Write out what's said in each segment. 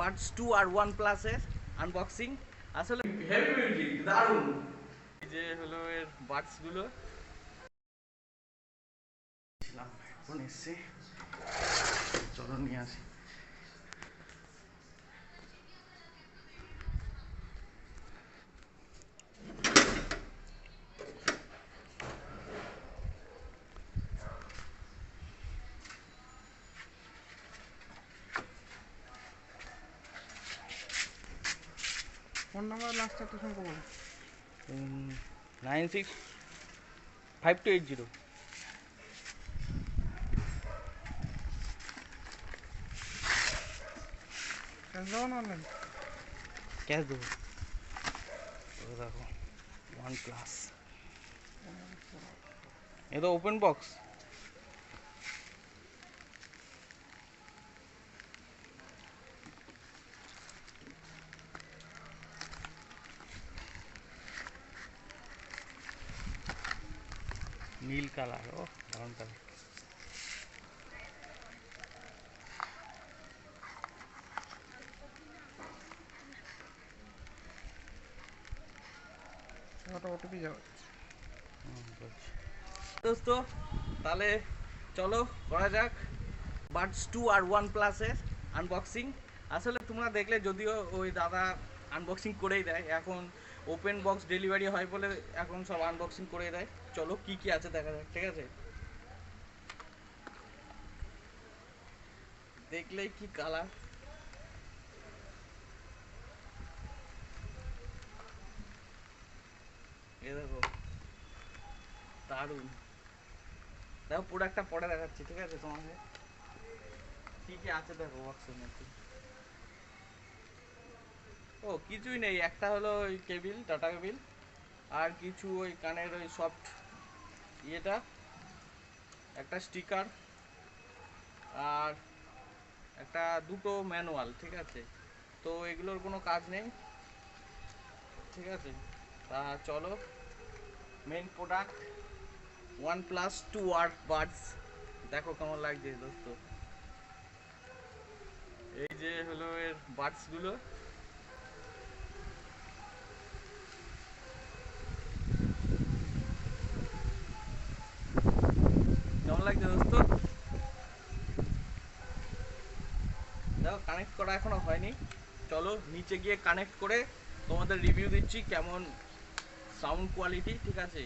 Buds 2 আর OnePlus এর unboxing. আসলে heavy music, দারুণ। এই যে হলো এর বাডস গুলো এখন এসছে, চলো নিয়ে আসি। ফোন নাম্বার লাস্ট একটা সংখ্যা বলো। 965280। ক্যাশ দেবো না অনলাইন? ক্যাশ দেবো। দেখো OnePlus, এ তো ওপেন বক্স। নীল কালার, ও দারুণ কালার। ওটা ওটিপি যাবে। দোস্ত তাহলে চলো করা যাক বাডস 2 আর OnePlus এর আনবক্সিং। আসলে তোমরা দেখলে, যদিও ওই দাদা আনবক্সিং করেই দেয়, এখন ওপেন বক্স ডেলিভারি হয় বলে এখন সব আনবক্সিং করেই দেয়। চলো কি কি আছে দেখা যাক, ঠিক আছে? দেখলেই কি কালার, এ দেখো দারুণ। দেখো প্রোডাক্টটা পরে দেখাচ্ছি, ঠিক আছে তোমাকে কি কি আছে। দেখো বক্সের মধ্যে ও কিছুই নেই, একটা হলো ওই কেবিল, ডাটা কেবিল, আর কিছু ওই কানের ওই সফট ইয়েটা, একটা স্টিকার, আর একটা দুটো ম্যানুয়াল, ঠিক আছে? তো এগুলোর কোনো কাজ নেই, ঠিক আছে? তা চলো মেন প্রোডাক্ট OnePlus 2 আর বাডস দেখো কেমন লাগছে দোস্ত। এই যে হলো এর বাডস গুলো, কেমন লাগছে দোস্ত? দেখো কানেক্ট করা এখনো হয়নি, চলো নিচে গিয়ে কানেক্ট করে তোমাদের রিভিউ দিচ্ছি কেমন সাউন্ড কোয়ালিটি, ঠিক আছে?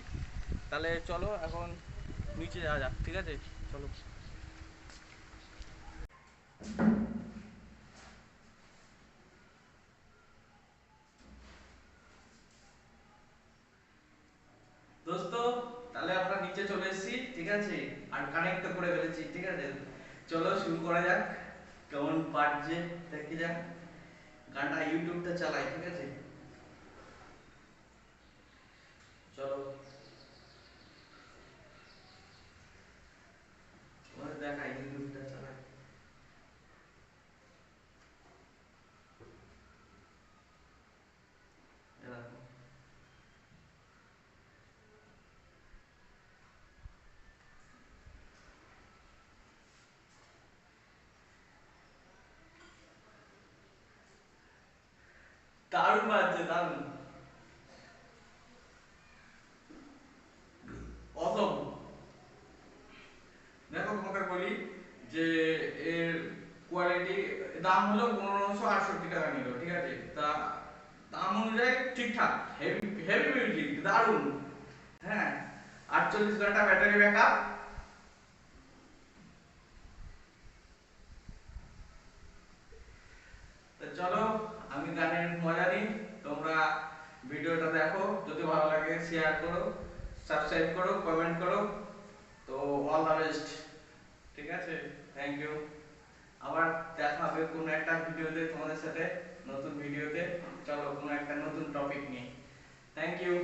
তাহলে চলো এখন নিচে যাওয়া যাক, ঠিক আছে? চলো। দোস্ত তাহলে আমরা নিচে চলে এসেছি, ঠিক আছে? আর কানেক্ট করে ফেলেছি, ঠিক আছে? চলো শুরু করা যাক। কেমন বাজছে দেখি যাক। গানটা ইউটিউবটা চালাই, ঠিক আছে? চলো তোমাদের দেখাই, ইউটিউবটা চালাই। এরকম দারুণ বাজছে, দারুণ, অসম। দেখো তোমাকে বলি যে এর কোয়ালিটি, দাম হলো 1568 টাকা নিল, ঠিক আছে? তা দাম অনুযায়ী ঠিকঠাক, হেভি হেভি মিউজিক, দারুণ। হ্যাঁ, 48 ঘন্টা ব্যাটারি ব্যাকআপ। তো চলো আমি গানের মজা নিই, তোমরা ভিডিওটা দেখো, যদি ভালো লাগে শেয়ার করো, সাবস্ক্রাইব করো, কমেন্ট করো। তো অল দ্য বেস্ট, ঠিক আছে? Thank you. আবার দেখা হবে কোনো একটা ভিডিওতে তোমাদের সাথে, নতুন ভিডিওতে। চলো কোনো একটা নতুন টপিক নিয়ে। Thank you.